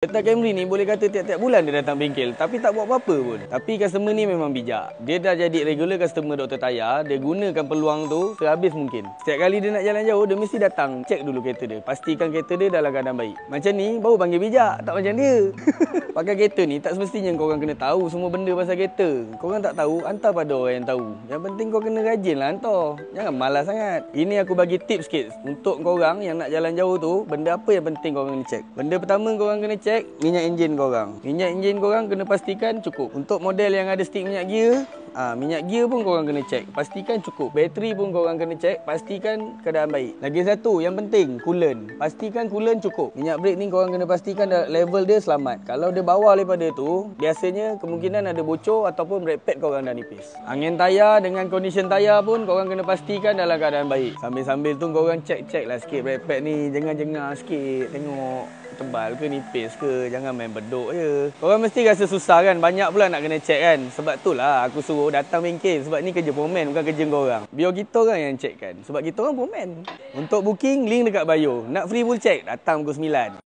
Toyota Camry ni boleh kata tiap-tiap bulan dia datang bengkel tapi tak buat apa-apa pun. Tapi customer ni memang bijak. Dia dah jadi regular customer Dr. Taya, dia gunakan peluang tu sehabis mungkin. Setiap kali dia nak jalan jauh, dia mesti datang cek dulu kereta dia. Pastikan kereta dia dalam keadaan baik. Macam ni baru panggil bijak, tak macam dia. Pakai kereta ni tak semestinya korang kena tahu semua benda pasal kereta. Korang tak tahu, hantar pada orang yang tahu. Yang penting kau kena rajin lah hantar. Jangan malas sangat. Ini aku bagi tips sikit untuk korang yang nak jalan jauh tu, benda apa yang penting korang kena cek. Benda pertama korang kena cek minyak enjin korang. Minyak enjin korang kena pastikan cukup. Untuk model yang ada stick minyak gear, minyak gear pun korang kena cek. Pastikan cukup. Bateri pun korang kena cek. Pastikan keadaan baik. Lagi satu yang penting, coolant. Pastikan coolant cukup. Minyak brake ni korang kena pastikan level dia selamat. Kalau dia bawah daripada tu, biasanya kemungkinan ada bocor ataupun brake pad korang dah nipis. Angin tayar dengan condition tayar pun korang kena pastikan dalam keadaan baik. Sambil-sambil tu korang cek lah sikit brake pad ni. Jengah-jengah sikit. Tengok tebal ke nipis ke, jangan main beduk je. Korang mesti rasa susah kan, banyak pula nak kena cek kan. Sebab tu lah aku suruh datang bengkel. Sebab ni kerja pomen, bukan kerja korang. Biar kita orang yang cek kan, sebab kita orang pomen. Untuk booking, link dekat bio. Nak free full check, datang pukul 9.